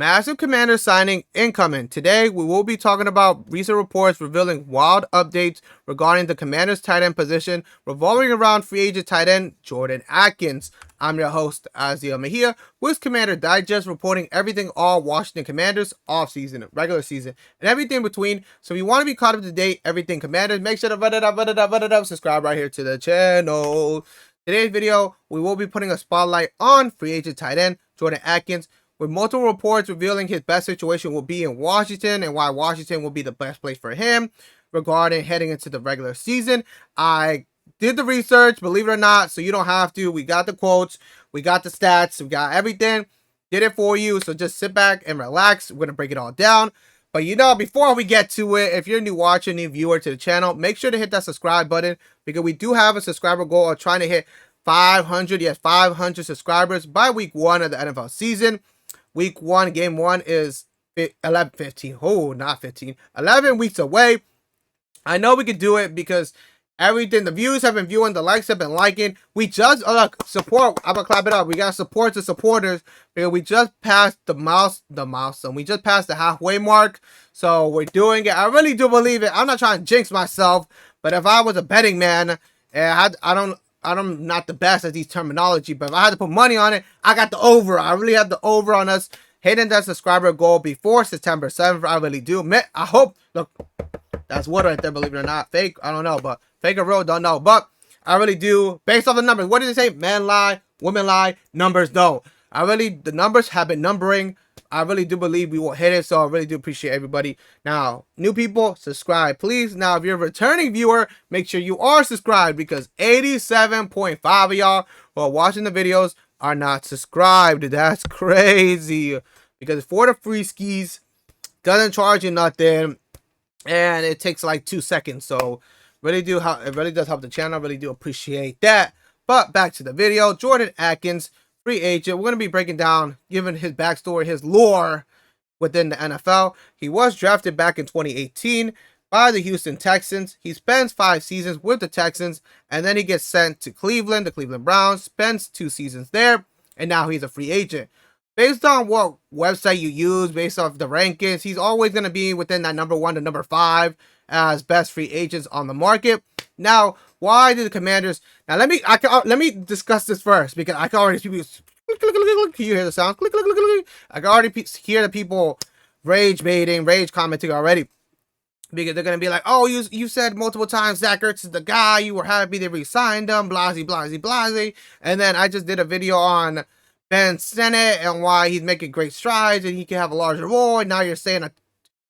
Massive Commander signing incoming. Today, we will be talking about recent reports revealing wild updates regarding the Commanders tight end position, revolving around free agent tight end Jordan Akins. I'm your host, Azael Mejia, with Commander Digest, reporting everything all Washington Commanders offseason, regular season, and everything in between. So if you want to be caught up to date, everything Commanders, make sure to run it up, subscribe right here to the channel. Today's video, we will be putting a spotlight on free agent tight end Jordan Akins, with multiple reports revealing his best situation will be in Washington and why Washington will be the best place for him regarding heading into the regular season. I did the research, believe it or not, so you don't have to. We got the quotes, we got the stats, we got everything. Did it for you, so just sit back and relax. We're going to break it all down. But before we get to it, if you're a new watcher, new viewer to the channel, make sure to hit that subscribe button because we do have a subscriber goal of trying to hit 500, yes, 500 subscribers by week 1 of the NFL season. Week 1, game 1 is 11 weeks away. I know we can do it because everything, the views have been viewing, the likes have been liking. We just, support, I'm going to clap it up. We got to support the supporters because we just passed the milestone. We just passed the halfway mark. So we're doing it. I really do believe it. I'm not trying to jinx myself, but if I was a betting man, and I'm not the best at these terminology, but if I had to put money on it, I got the over. I really have the over on us hitting that subscriber goal before September 7th. I really do. I hope. Look, that's wood right there, believe it or not. Fake, I don't know, but fake or real, don't know. But I really do. Based off the numbers, what did they say? Men lie, women lie, numbers don't. The numbers have been numbering. I really do believe we will hit it, so I really do appreciate everybody. Now, new people, subscribe, please. Now, if you're a returning viewer, make sure you are subscribed because 87.5 of y'all who are watching the videos are not subscribed. That's crazy because for the free skis, doesn't charge you nothing, and it takes like 2 seconds. So, it really does help the channel. I really do appreciate that. But back to the video, Jordan Akins, free agent. We're going to be breaking down, giving his backstory, his lore within the NFL. He was drafted back in 2018 by the Houston Texans. He spends 5 seasons with the Texans, and then he gets sent to Cleveland, the Cleveland Browns, spends 2 seasons there, and now he's a free agent. Based on what website you use, based off the rankings, he's always going to be within that number 1 to number 5 as best free agents on the market. Now, why did the Commanders? Now let me discuss this first because I can already see people. Can you hear the sound? Click, click, click, click. I can already hear the people rage baiting, rage commenting already because they're gonna be like, "Oh, you said multiple times Zach Ertz is the guy. You were happy they re-signed him. Blasey, blasey, blasey." And then I just did a video on Ben Sinnott and why he's making great strides and he can have a larger role. And now you're saying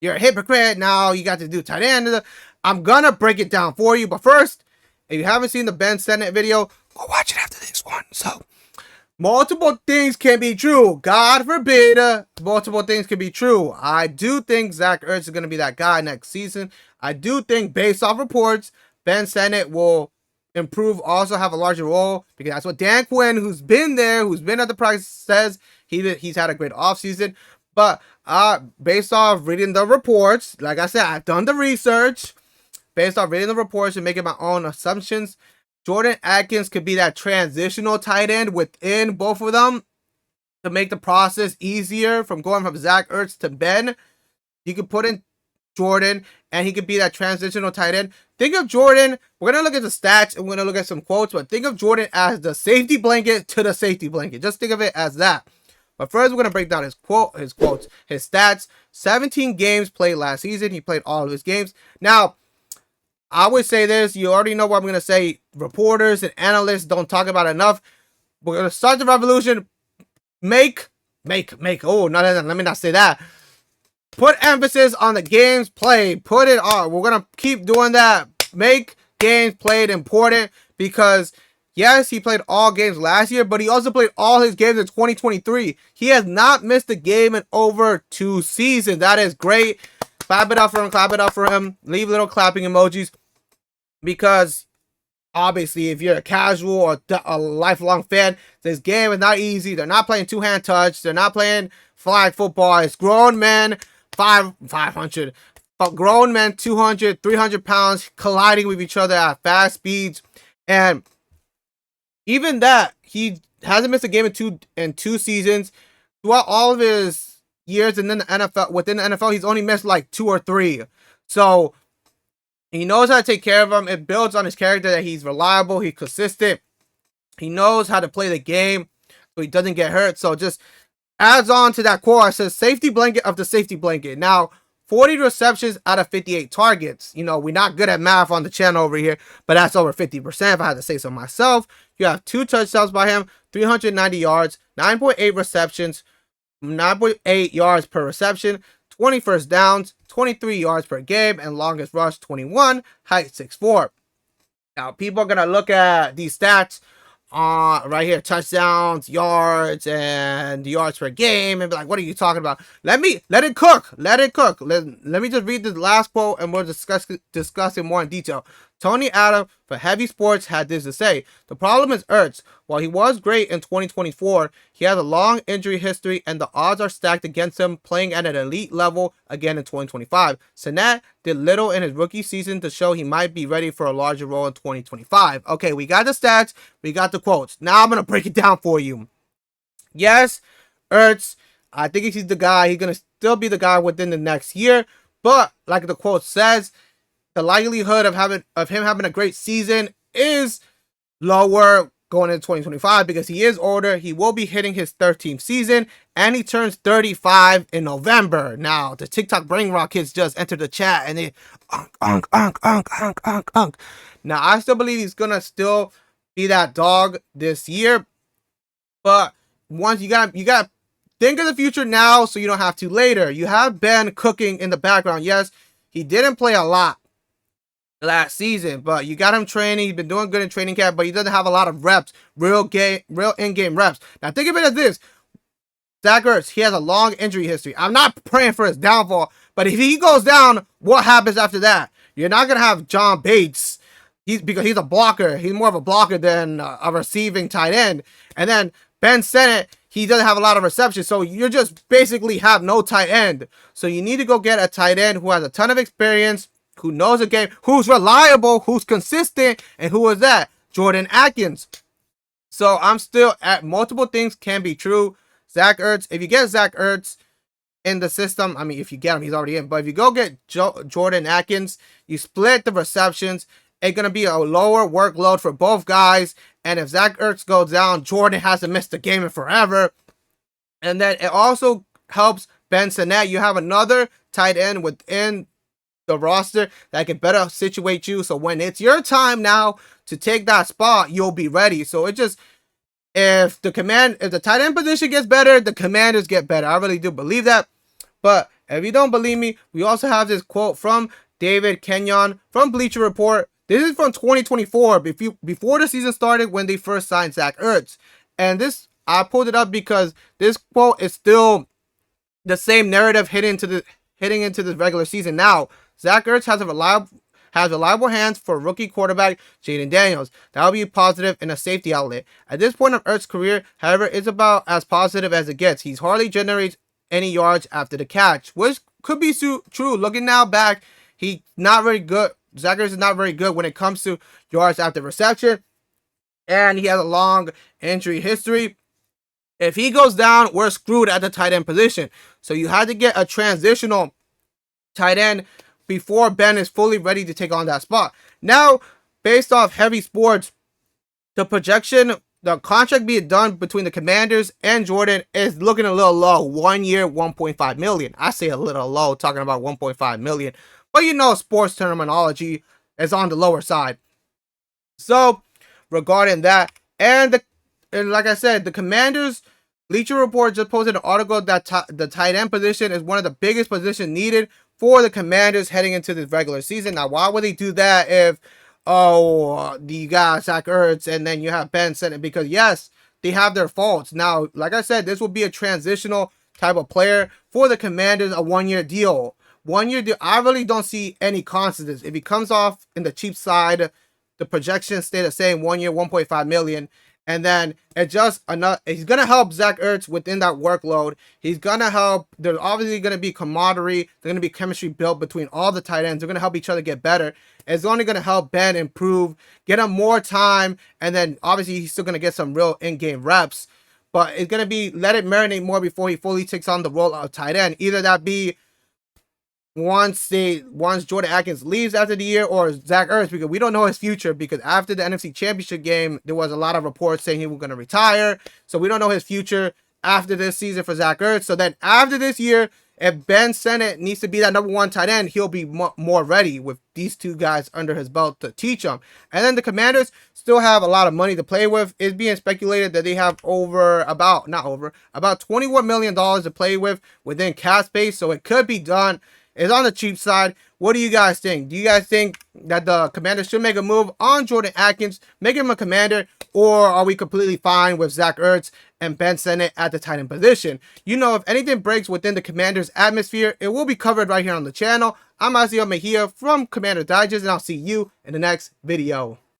you're a hypocrite. Now you got to do tight end. I'm gonna break it down for you, but first, if you haven't seen the Ben Sinnott video, go watch it after this one. So, multiple things can be true. God forbid, multiple things can be true. I do think Zach Ertz is gonna be that guy next season. I do think, based off reports, Ben Sinnott will improve, also have a larger role, because that's what Dan Quinn, who's been there, who's been at the practice, says. He's had a great offseason. But based off reading the reports, like I said, I've done the research. Based off reading the reports and making my own assumptions, Jordan Akins could be that transitional tight end within both of them to make the process easier from going from Zach Ertz to Ben. You could put in Jordan, and he could be that transitional tight end. Think of Jordan. We're going to look at the stats, and we're going to look at some quotes, but think of Jordan as the safety blanket to the safety blanket. Just think of it as that. But first, we're going to break down his quotes, his stats. 17 games played last season. He played all of his games. Now, I would say this. You already know what I'm going to say. Reporters and analysts don't talk about it enough. We're going to start the revolution. Oh, no, let me not say that. Put emphasis on the games played. Put it on. We're going to keep doing that. Make games played important because, yes, he played all games last year, but he also played all his games in 2023. He has not missed a game in over 2 seasons. That is great. Clap it up for him. Clap it up for him. Leave little clapping emojis. Because, obviously, if you're a casual or a lifelong fan, this game is not easy. They're not playing two-hand touch. They're not playing flag football. It's grown men, 500. But grown men, 200, 300 pounds, colliding with each other at fast speeds. And even that, he hasn't missed a game in two seasons. Throughout all of his years and then the NFL, within the NFL, he's only missed like 2 or 3. So he knows how to take care of him. It builds on his character that he's reliable, he's consistent, he knows how to play the game so he doesn't get hurt. So just adds on to that core. It says safety blanket of the safety blanket. Now, 40 receptions out of 58 targets. You know, we're not good at math on the channel over here, but that's over 50% if I had to say so myself. You have 2 touchdowns by him, 390 yards, 9.8 receptions, 9.8 yards per reception, 20 first downs, 23 yards per game, and longest rush 21, height 6'4". Now, people are going to look at these stats right here, touchdowns, yards, and yards per game, and be like, what are you talking about? Let it cook. Let me just read the last quote, and we'll discuss it more in detail. Tony Adams for Heavy Sports had this to say: the problem is Ertz. While he was great in 2024, he has a long injury history, and the odds are stacked against him playing at an elite level again in 2025. Sinnott did little in his rookie season to show he might be ready for a larger role in 2025. Okay, we got the stats, we got the quotes. Now I'm going to break it down for you. Yes, Ertz, I think he's the guy. He's going to still be the guy within the next year, but like the quote says, the likelihood of him having a great season is lower going into 2025 because he is older. He will be hitting his 13th season, and he turns 35 in November. Now, the TikTok brain rock kids just entered the chat, and they unk. Now, I still believe he's gonna still be that dog this year, but once you got think of the future now, so you don't have to later. You have Ben cooking in the background. Yes, he didn't play a lot last season, but you got him training. He's been doing good in training camp, but he doesn't have a lot of reps, real in-game reps. Now think of it as this: Zach Ertz, he has a long injury history. I'm not praying for his downfall, but if he goes down, what happens after that? You're not gonna have John Bates, because he's a blocker. He's more of a blocker than a receiving tight end. And then Ben Sinnott, he doesn't have a lot of receptions, so you just basically have no tight end. So you need to go get a tight end who has a ton of experience, who knows the game, who's reliable, who's consistent, and who is that? Jordan Akins. So I'm still at multiple things can be true. Zach Ertz, if you get Zach Ertz in the system, I mean, if you get him, he's already in, but if you go get Jordan Akins, you split the receptions, it's going to be a lower workload for both guys, and if Zach Ertz goes down, Jordan hasn't missed the game in forever. And then it also helps Ben Sinnott. You have another tight end within the roster that can better situate you, so when it's your time now to take that spot, you'll be ready. So it just, if the tight end position gets better, the commanders get better. I really do believe that. But if you don't believe me, we also have this quote from David Kenyon from Bleacher Report. This is from 2024, before the season started, when they first signed Zach Ertz. And this, I pulled it up because this quote is still the same narrative heading into the regular season. Now, Zach Ertz has reliable hands for rookie quarterback Jayden Daniels. That will be positive in a safety outlet. At this point of Ertz's career, however, it's about as positive as it gets. He hardly generates any yards after the catch, which could be true. Looking now back, he's not very good. Zach Ertz is not very good when it comes to yards after reception, and he has a long injury history. If he goes down, we're screwed at the tight end position. So you had to get a transitional tight end before Ben is fully ready to take on that spot. Now, based off Heavy Sports, the projection, the contract being done between the Commanders and Jordan is looking a little low. 1 year, $1.5 million. I say a little low, talking about $1.5 million. But you know, sports terminology is on the lower side. So, regarding that, and like I said, the Commanders, Bleacher Report just posted an article that the tight end position is one of the biggest positions needed for the Commanders heading into this regular season. Now, why would they do that if, you got Zach Ertz and then you have Ben Sinnott? Because, yes, they have their faults. Now, like I said, this will be a transitional type of player for the Commanders, a one-year deal. 1 year deal. I really don't see any constants. If he comes off in the cheap side, the projections stay the same. 1 year, $1.5 million. And then it's just another. He's gonna help Zach Ertz within that workload. He's gonna help. There's obviously gonna be camaraderie. There's gonna be chemistry built between all the tight ends. They're gonna help each other get better. It's only gonna help Ben improve, get him more time, and then obviously he's still gonna get some real in-game reps. but it's going to be let it marinate more before he fully takes on the role of tight end. Either that be once Jordan Akins leaves after the year, or Zach Ertz, because we don't know his future, because after the NFC Championship game, there was a lot of reports saying he was going to retire. So we don't know his future after this season for Zach Ertz. So then after this year, if Ben Sinnott needs to be that number 1 tight end, he'll be more ready with these 2 guys under his belt to teach him. And then the Commanders still have a lot of money to play with. It's being speculated that they have about $21 million to play with within cap space. So it could be done. It's on the cheap side. What do you guys think? Do you guys think that the Commanders should make a move on Jordan Akins, make him a Commander, or are we completely fine with Zach Ertz and Ben Sinnott at the tight end position? You know, if anything breaks within the Commanders atmosphere, it will be covered right here on the channel. I'm Azael Mejia from Commander Digest, and I'll see you in the next video.